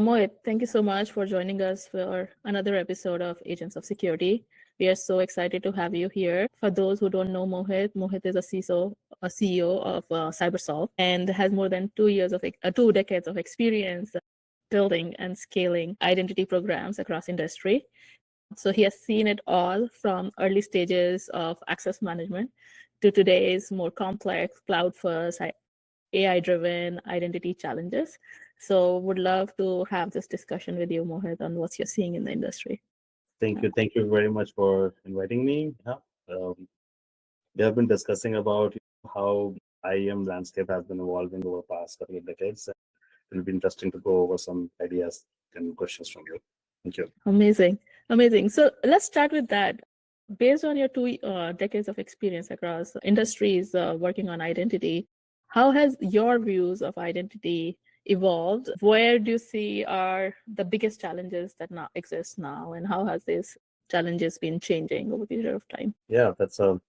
Mohit, thank you so much for joining us for another episode of Agents of Security. We are so excited to have you here. For those who don't know Mohit, Mohit is a CEO of CyberSolve, and has more than 2 decades of experience building and scaling identity programs across industry. So he has seen it all from early stages of access management to today's more complex cloud-first, AI-driven identity challenges. So would love to have this discussion with you, Mohit, on what you're seeing in the industry. Thank you. Thank you very much for inviting me. We have been discussing about how IAM landscape has been evolving over the past couple of decades. It'll be interesting to go over some ideas and questions from you. Thank you. Amazing. So let's start with that. Based on your 2 decades of experience across industries working on identity, how has your views of identity evolved? Where do you see are the biggest challenges that now exist now, and how has these challenges been changing over the period of time? Yeah, that's a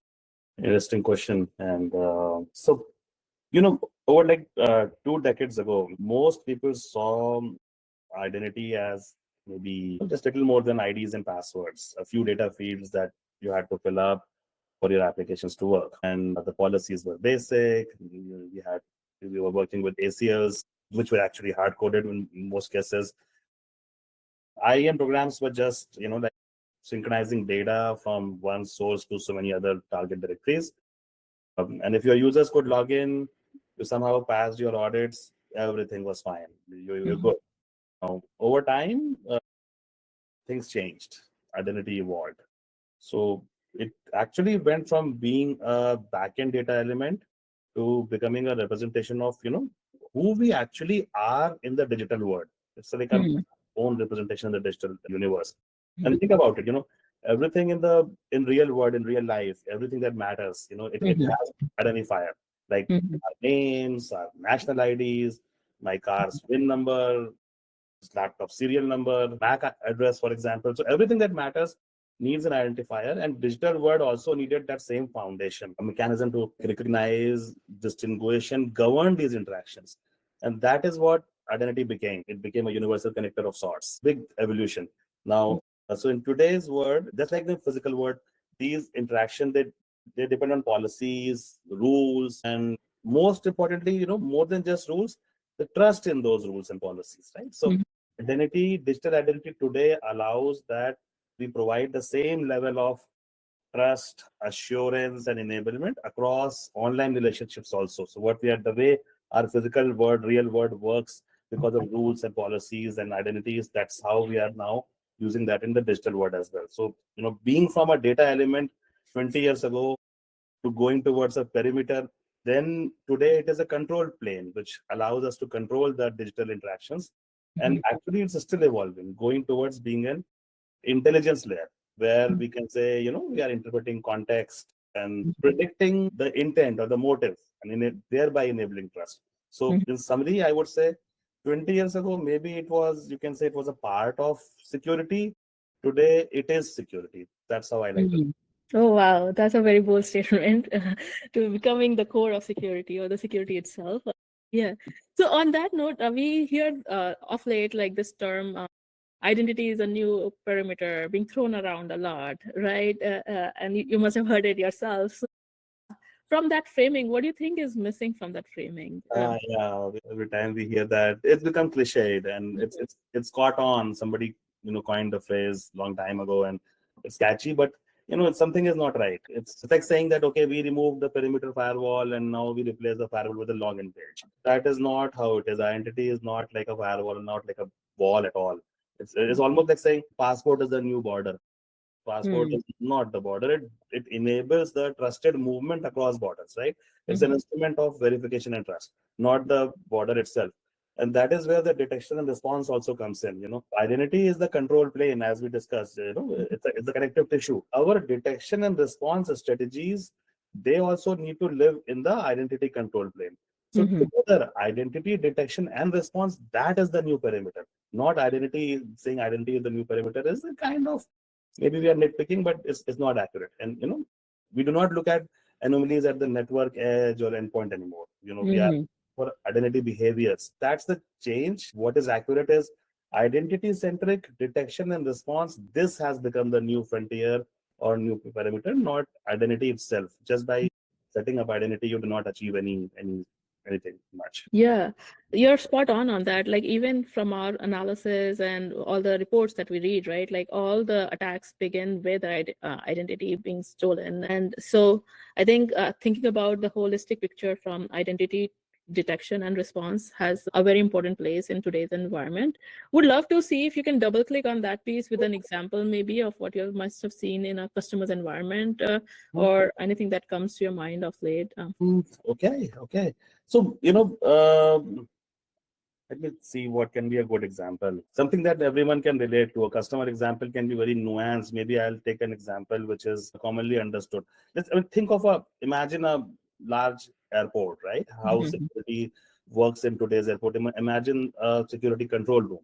interesting question. And so, over 2 decades ago, most people saw identity as maybe just a little more than IDs and passwords, a few data fields that you had to fill up for your applications to work. And the policies were basic. We were working with ACLs, which were actually hard coded in most cases. IAM programs were just, like synchronizing data from one source to so many other target directories. And if your users could log in, you somehow passed your audits, everything was fine. You're good. Now, over time, things changed. Identity evolved. So it actually went from being a backend data element to becoming a representation of, who we actually are in the digital world. It's like our own representation in the digital universe. And think about it, everything in real world, in real life, everything that matters, it has identifier, like our names, our national IDs, my car's VIN number, laptop serial number, MAC address, for example. So everything that matters needs an identifier, and digital world also needed that same foundation, a mechanism to recognize, distinguish, and govern these interactions. And that is what identity became. It became a universal connector of sorts. Big evolution. Now, so in today's world, just like the physical world, these interactions, they depend on policies, rules, and most importantly, more than just rules, the trust in those rules and policies, right? So digital identity today allows that we provide the same level of trust, assurance, and enablement across online relationships also. So the way our physical world, real world works because of rules and policies and identities, that's how we are now using that in the digital world as well. So, being from a data element 20 years ago to going towards a perimeter, then today it is a control plane, which allows us to control the digital interactions. And actually, it's still evolving, going towards being an intelligence layer, where we can say, we are interpreting context and predicting the intent or the motive, and thereby enabling trust. So in summary, I would say 20 years ago, maybe you can say it was a part of security. Today, it is security. That's how I like it. Oh, wow. That's a very bold statement to becoming the core of security or the security itself. Yeah. So on that note, we hear of late like this term, identity is a new perimeter being thrown around a lot, right? And you must have heard it yourself. So from that framing, what do you think is missing from that framing? Yeah, every time we hear that, it's become cliched, and it's caught on. Somebody coined the phrase long time ago, and it's catchy, but something is not right. It's like saying that, okay, we removed the perimeter firewall and now we replace the firewall with a login page. That is not how it is. Identity is not like a firewall, not like a wall at all. It's almost like saying passport is the new border. Passport is not the border. It enables the trusted movement across borders, right? It's an instrument of verification and trust, not the border itself. And that is where the detection and response also comes in. Identity is the control plane, as we discussed. It's a connective tissue. Our detection and response strategies, they also need to live in the identity control plane. So together, identity, detection, and response, that is the new perimeter. Not identity, saying identity is the new perimeter is a kind of, maybe we are nitpicking, but it's not accurate. And we do not look at anomalies at the network edge or endpoint anymore. We are for identity behaviors. That's the change. What is accurate is identity-centric detection and response, this has become the new frontier or new parameter, not identity itself. Just by setting up identity, you do not achieve anything much. Yeah, you're spot on that. Like even from our analysis and all the reports that we read, right? Like all the attacks begin with identity being stolen. And so I think thinking about the holistic picture from identity detection and response has a very important place in today's environment. Would love to see if you can double click on that piece with an example maybe of what you must have seen in a customer's environment or anything that comes to your mind of late. Okay. So, let me see what can be a good example. Something that everyone can relate to. A customer example can be very nuanced. Maybe I'll take an example which is commonly understood. Think of imagine a large airport, right? How security works in today's airport. Imagine a security control room.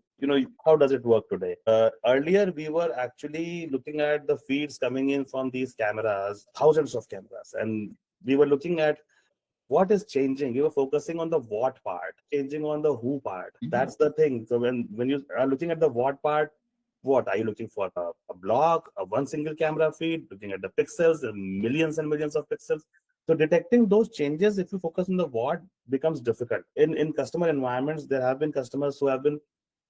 How does it work today? Earlier, we were actually looking at the feeds coming in from these cameras, thousands of cameras, and we were looking at what is changing. You are focusing on the what part, changing on the who part. That's the thing. So when you are looking at the what part, what are you looking for? A block, a one single camera feed, looking at the pixels, millions and millions of pixels. So detecting those changes, if you focus on the what, becomes difficult. In customer environments, there have been customers who have been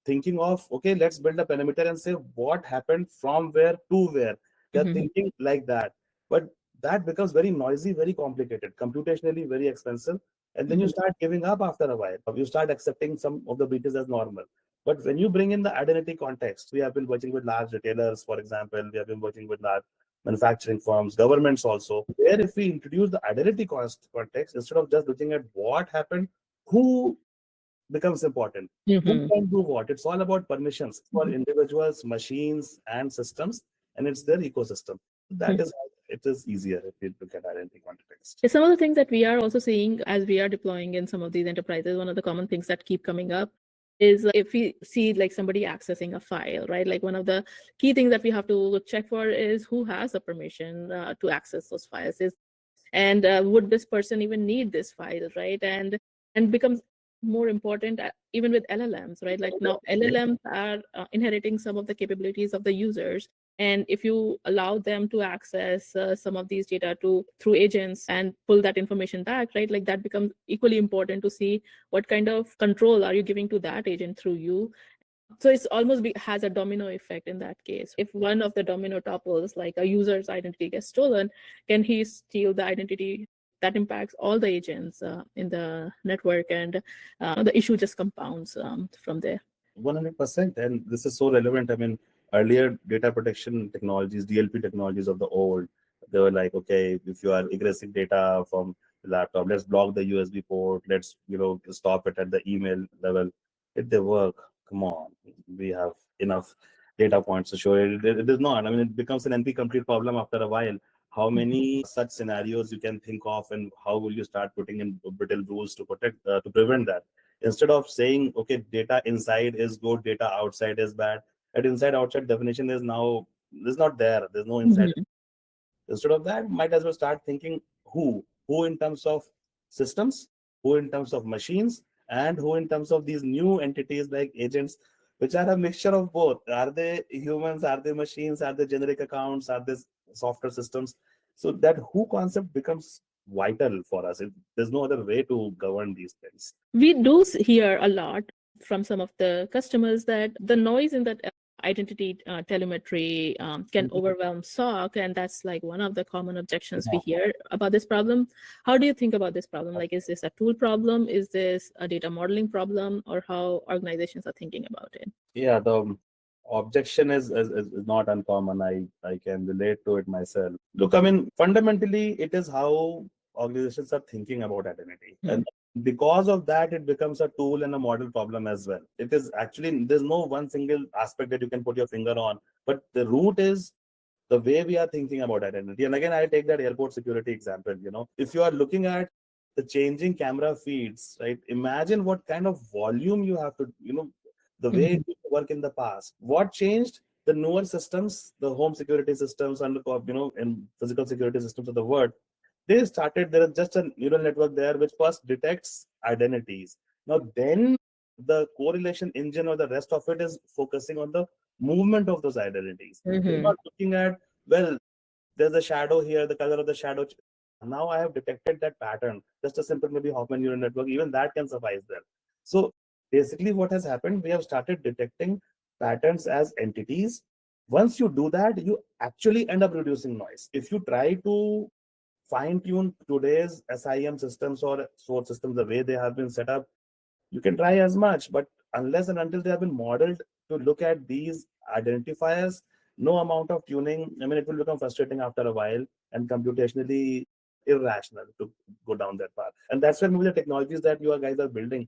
thinking of, okay, let's build a perimeter and say what happened from where to where. They're thinking like that. But that becomes very noisy, very complicated, computationally very expensive. And then you start giving up after a while. You start accepting some of the breaches as normal. But when you bring in the identity context, we have been working with large retailers, for example, we have been working with large manufacturing firms, governments also, where if we introduce the identity context, instead of just looking at what happened, who becomes important. Who can do what? It's all about permissions for individuals, machines, and systems, and it's their ecosystem. That is how it is easier if you look at identity context. Some of the things that we are also seeing as we are deploying in some of these enterprises, one of the common things that keep coming up is if we see like somebody accessing a file, right? Like one of the key things that we have to check for is who has the permission to access those files, and would this person even need this file, right? And becomes more important even with LLMs, right? Like now LLMs are inheriting some of the capabilities of the users, and if you allow them to access some of these data through agents and pull that information back, right? Like that becomes equally important to see what kind of control are you giving to that agent through you. So it's almost has a domino effect in that case. If one of the domino topples, like a user's identity gets stolen, can he steal the identity? That impacts all the agents in the network, and the issue just compounds from there. 100%. And this is so relevant. I mean, earlier data protection technologies, DLP technologies of the old, they were like, okay, if you are egressing data from the laptop, let's block the USB port, let's, stop it at the email level. If they work, come on, we have enough data points to show it. It is not. I mean, it becomes an NP complete problem after a while. How many such scenarios you can think of, and how will you start putting in brittle rules to to prevent that? Instead of saying, okay, data inside is good, data outside is bad, that inside outside definition is now not there. There's no inside. Instead of that, might as well start thinking who in terms of systems, who in terms of machines, and who in terms of these new entities like agents, which are a mixture of both. Are they humans? Are they machines? Are they generic accounts? Are they software systems? So that who concept becomes vital for us. There's no other way to govern these things. We do hear a lot from some of the customers that the noise in that identity telemetry can overwhelm SOC, and that's like one of the common objections we hear about this problem. How do you think about this problem? Like, is this a tool problem? Is this a data modeling problem, or how organizations are thinking about it? Yeah, the objection is not uncommon. I can relate to it myself. Look, I mean, fundamentally, it is how organizations are thinking about identity. And because of that, it becomes a tool and a model problem as well. It is actually, there's no one single aspect that you can put your finger on, but the root is the way we are thinking about identity. And again, I take that airport security example. If you are looking at the changing camera feeds, right? Imagine what kind of volume you have to, the way it used to work in the past. What changed? The newer systems, the home security systems, and and physical security systems of the world, they started. There is just a neural network there which first detects identities. Now then the correlation engine or the rest of it is focusing on the movement of those identities. They're not looking at, well, there's a shadow here, the color of the shadow. Now I have detected that pattern. Just a simple maybe Hoffman neural network, even that can suffice there. So basically what has happened, we have started detecting patterns as entities. Once you do that, you actually end up reducing noise. If you try to fine tune today's SIM systems or source systems the way they have been set up, you can try as much, but unless and until they have been modeled to look at these identifiers, no amount of tuning, I mean, it will become frustrating after a while and computationally irrational to go down that path. And that's where maybe the technologies that you guys are building,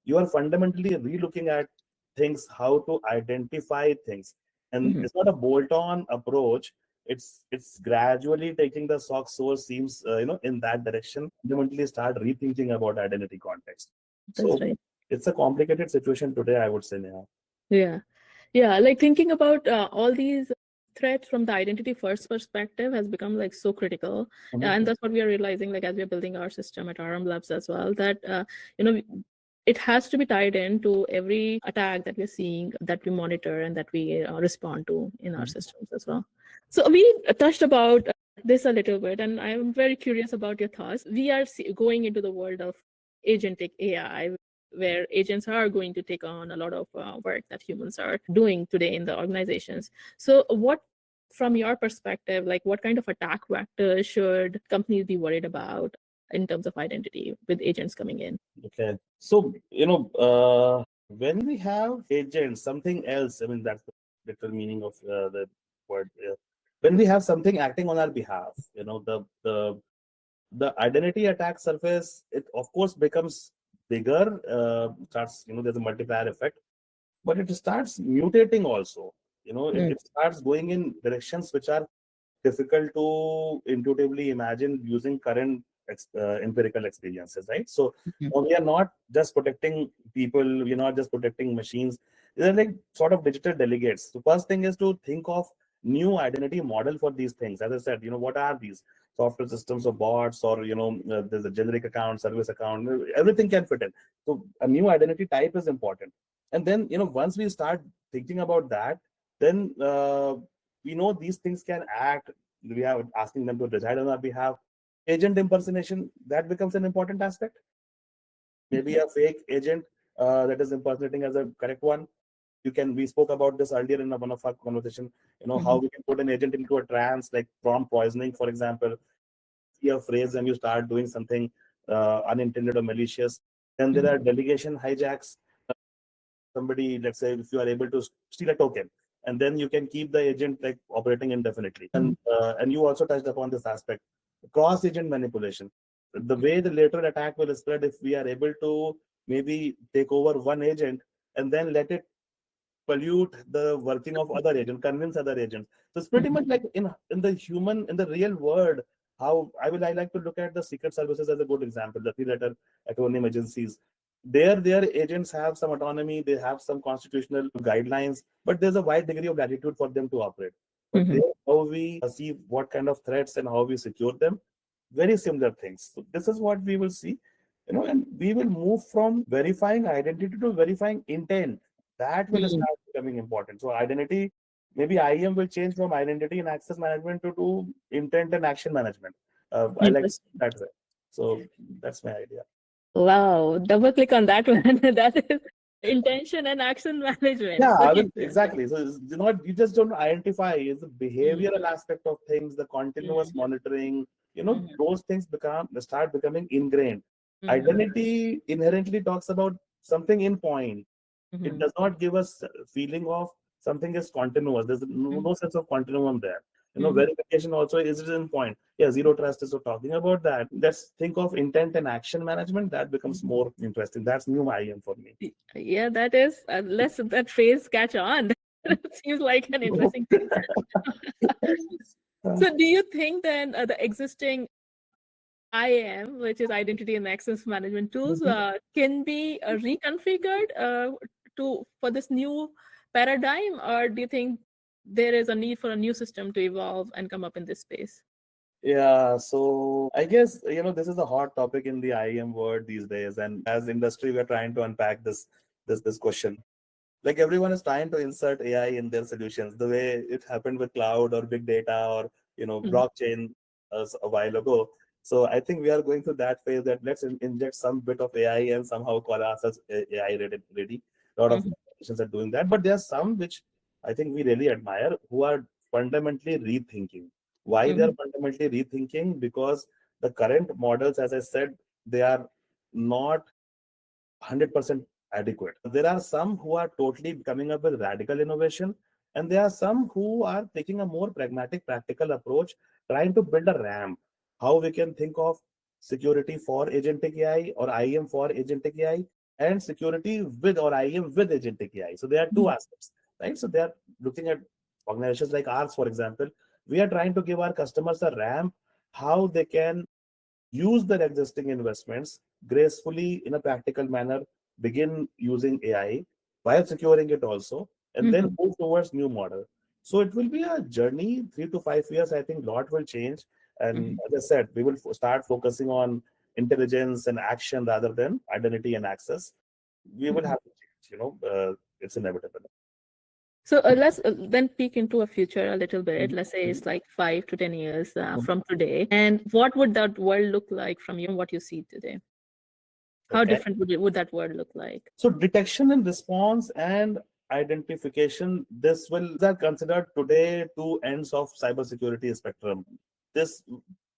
you are fundamentally re-looking at things, how to identify things. And it's not a bolt-on approach. It's gradually taking the source seems in that direction, fundamentally start rethinking about identity context. That's So right. it's a complicated situation today, I would say, Neha. Yeah, like thinking about all these threats from the identity first perspective has become like so critical. And that's what we are realizing, like as we're building our system at Arambh Labs as well, that it has to be tied into every attack that we're seeing, that we monitor and that we respond to in our systems as well. So we touched about this a little bit, and I'm very curious about your thoughts. We are going into the world of agentic AI, where agents are going to take on a lot of work that humans are doing today in the organizations. So what, from your perspective, like what kind of attack vectors should companies be worried about in terms of identity with agents coming in? Okay. So, when we have agents, something else, I mean, that's the literal meaning of the word. When we have something acting on our behalf, the identity attack surface, it of course becomes bigger, starts, there's a multiplier effect, but it starts mutating also. It starts going in directions which are difficult to intuitively imagine using current empirical experiences, right? So we are not just protecting people, we're not just protecting machines. They're like sort of digital delegates. The first thing is to think of new identity model for these things. As I said, what are these software systems or bots, or there's a generic account, service account, everything can fit in. So a new identity type is important. And then once we start thinking about that, then we know these things can act. We are asking them to decide on our behalf. Agent impersonation, that becomes an important aspect. Maybe a fake agent that is impersonating as a correct one. We spoke about this earlier in one of our conversation, how we can put an agent into a trance, like prompt poisoning, for example. See a phrase and you start doing something unintended or malicious. Then there are delegation hijacks. Somebody, let's say, if you are able to steal a token, and then you can keep the agent like operating indefinitely. And you also touched upon this aspect, cross agent manipulation. The way the lateral attack will spread, if we are able to maybe take over one agent and then let it pollute the working of other agents, convince other agents. So it's pretty much like in the real world, how I like to look at the secret services as a good example, the three-letter acronym agencies. Their agents have some autonomy, they have some constitutional guidelines, but there's a wide degree of latitude for them to operate. But how we see what kind of threats and how we secure them, very similar things. So this is what we will see, and we will move from verifying identity to verifying intent. That will start becoming important. So identity, maybe IAM will change from identity and access management to intent and action management. I like that way. So that's my idea. Wow, double click on that one. That is intention and action management. Yeah, I mean, exactly. So you just don't identify, it's the behavioral aspect of things, the continuous monitoring, those things start becoming ingrained. Identity inherently talks about something in point. It does not give us a feeling of something is continuous. There's no sense of continuum there. Verification also is in point. Yeah, zero trust is talking about that. Let's think of intent and action management. That becomes more interesting. That's new IM for me. Yeah, that is, unless that phrase catch on. That seems like an interesting thing. So do you think then the existing IAM, which is identity and access management tools, can be reconfigured for this new paradigm, or do you think there is a need for a new system to evolve and come up in this space? Yeah, so I guess this is a hot topic in the IAM world these days, and as industry, we're trying to unpack this question. Like everyone is trying to insert AI in their solutions, the way it happened with cloud or big data or Mm, blockchain a while ago. So I think we are going through that phase that let's inject some bit of AI and somehow call ourselves AI ready. A lot of mhm, organizations are doing that, but there are some which I think we really admire who are fundamentally rethinking. Why they are mhm, fundamentally rethinking? Because the current models, as I said, they are not 100% adequate. There are some who are totally coming up with radical innovation, and there are some who are taking a more pragmatic, practical approach, trying to build a ramp. How we can think of security for agentic AI or IAM for agentic AI, and security with or IAM with agentic AI. So there are two mhm, aspects, right? So they are looking at organizations like ours, for example. We are trying to give our customers a ramp how they can use their existing investments gracefully in a practical manner, begin using AI while securing it also, and then mhm, move towards new model. So it will be a journey, 3 to 5 years. I think a lot will change. And mhm, as I said, we will start focusing on intelligence and action rather than identity and access. We will mhm. have to change, it's inevitable. So let's then peek into a future a little bit. Let's say Mhm. it's like 5 to 10 years from today. And what would that world look like from what you see today? How Okay. different would that world look like? So detection and response and identification, this will are considered today two ends of cybersecurity spectrum. This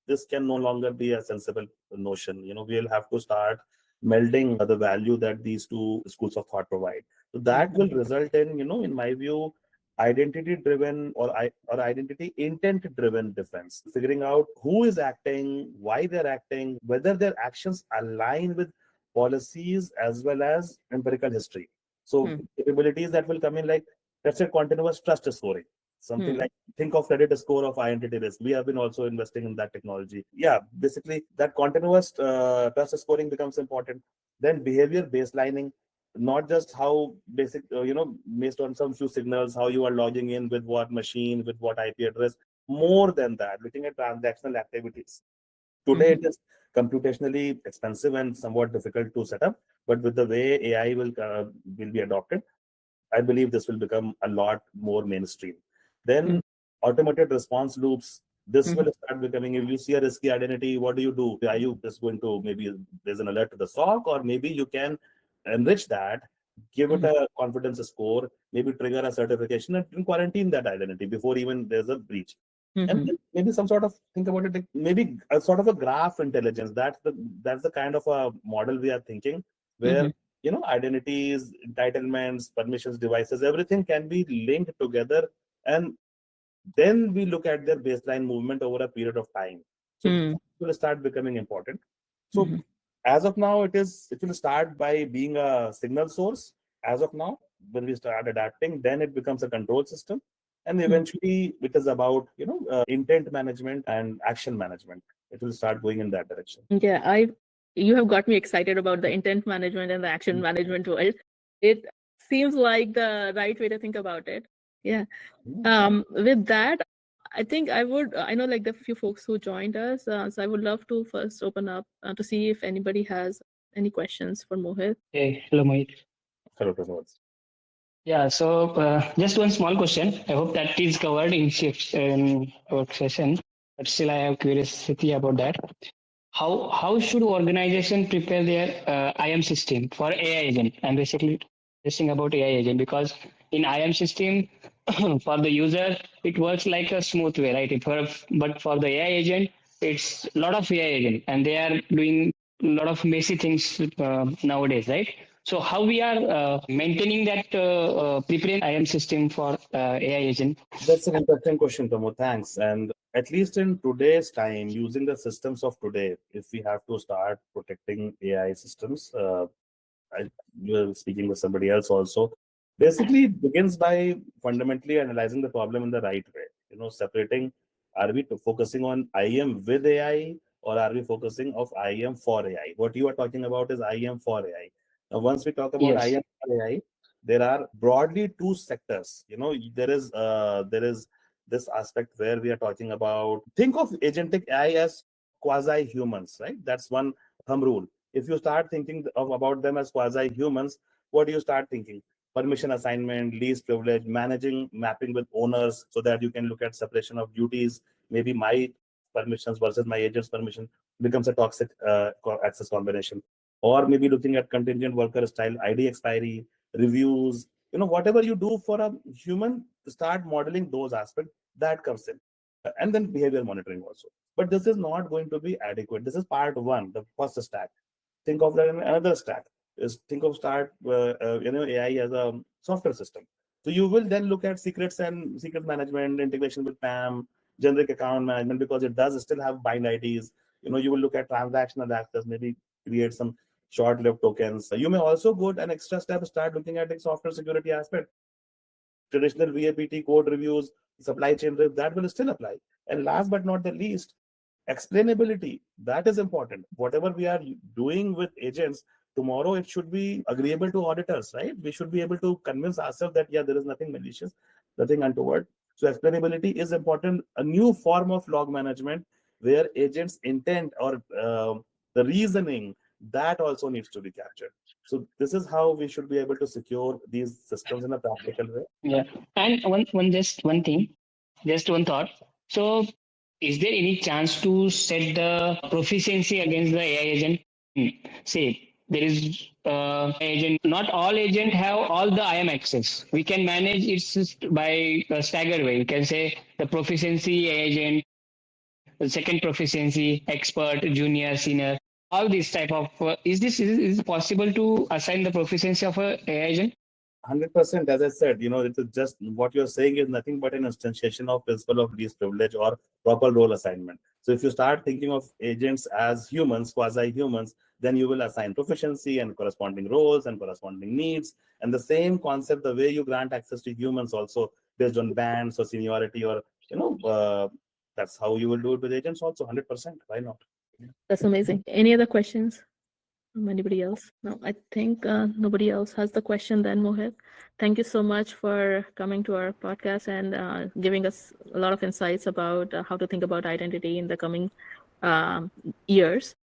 this can no longer be a sensible notion. We'll have to start melding the value that these two schools of thought provide. So that Mhm, will result in, in my view, identity driven or identity intent driven defense. Figuring out who is acting, why they're acting, whether their actions align with policies as well as empirical history. So mhm, capabilities that will come in, like let's say continuous trust scoring, something mhm, like think of credit score of identity risk. We have been also investing in that technology. Yeah, basically that continuous trust scoring becomes important. Then behavior baselining, not just how basic, based on some few signals, how you are logging in with what machine, with what IP address. More than that, looking at transactional activities. Today, mhm, it is computationally expensive and somewhat difficult to set up, but with the way AI will be adopted, I believe this will become a lot more mainstream. mhm, Then automated response loops. This mhm, will start becoming. If you see a risky identity, what do? Are you just going to, maybe there's an alert to the SOC, or maybe you can enrich that, give it mhm, a confidence score, maybe trigger a certification and quarantine that identity before even there's a breach. And mhm, then maybe some sort of, think about it, like maybe a sort of a graph intelligence. That's the kind of a model we are thinking, where mhm, identities, entitlements, permissions, devices, everything can be linked together, and then we look at their baseline movement over a period of time. So this mhm, will start becoming important. So mhm, as of now, it will start by being a signal source. As of now, when we start adapting, then it becomes a control system, and mhm. eventually it is about intent management and action management. It will start going in that direction. Yeah, you have got me excited about the intent management and the action management world. It seems like the right way to think about it. Yeah. Mhm. With that, I think I know like the few folks who joined us, so I would love to first open up to see if anybody has any questions for Mohit. Hey, hello, Mohit. Hello, Prasad. Yeah, so just one small question. I hope that is covered in our session, but still I have curiosity about that. How should organization prepare their IAM system for AI agent? I'm basically testing about AI agent because in IAM system for the user it works like a smooth way, right? But for the AI agent, it's a lot of AI agent and they are doing a lot of messy things nowadays, right? So how we are maintaining that preparing IAM system for AI agent? That's an interesting question, Tomo. Thanks. And at least in today's time, using the systems of today, if we have to start protecting AI systems, you were speaking with somebody else also. Basically, it begins by fundamentally analyzing the problem in the right way. Separating, are we focusing on IM with AI, or are we focusing of IM for AI? What you are talking about is IM for AI. Now, once we talk about Yes. IM for AI, there are broadly two sectors. There is this aspect where we are talking about, think of agentic AI as quasi-humans, right? That's one thumb rule. If you start thinking about them as quasi-humans, what do you start thinking? Permission assignment, least privilege, managing, mapping with owners so that you can look at separation of duties. Maybe my permissions versus my agent's permission becomes a toxic access combination. Or maybe looking at contingent worker style, ID expiry, reviews, whatever you do for a human, start modeling those aspects that comes in. And then behavior monitoring also. But this is not going to be adequate. This is part one, the first stack. Think of that in another stack. Is think of start AI as a software system. So you will then look at secrets and secret management, integration with PAM, generic account management, because it does still have bind IDs. You will look at transactional access, maybe create some short-lived tokens. You may also go an extra step, start looking at the software security aspect. Traditional VAPT code reviews, supply chain risk, that will still apply. And last but not the least, explainability. That is important. Whatever we are doing with agents, tomorrow it should be agreeable to auditors, right? We should be able to convince ourselves that, yeah, there is nothing malicious, nothing untoward. So explainability is important. A new form of log management where agents' intent or the reasoning, that also needs to be captured. So this is how we should be able to secure these systems in a practical way. Yeah. And one thing, just one thought. So, is there any chance to set the proficiency against the AI agent? Say there is agent. Not all agent have all the IAM access. We can manage it by a staggered way. We can say the proficiency agent, the second proficiency expert, junior, senior. All these type of is it possible to assign the proficiency of a AI agent? 100%, as I said, it is just what you're saying is nothing but an instantiation of principle of least privilege or proper role assignment. So if you start thinking of agents as humans, quasi-humans, then you will assign proficiency and corresponding roles and corresponding needs. And the same concept, the way you grant access to humans also based on bands or seniority or, that's how you will do it with agents also, 100%. Why not? That's amazing. Any other questions from anybody else? No, I think nobody else has the question then, Mohit. Thank you so much for coming to our podcast and giving us a lot of insights about how to think about identity in the coming years.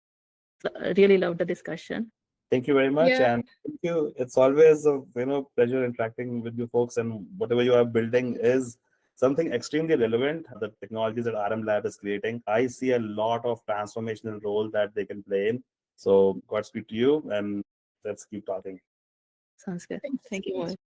I really loved the discussion. Thank you very much. Yeah. And thank you. It's always a pleasure interacting with you folks, and whatever you are building is something extremely relevant. The technologies that Arambh Lab is creating, I see a lot of transformational role that they can play in. So Godspeed to you, and let's keep talking. Sounds good. Thank you, Mohit.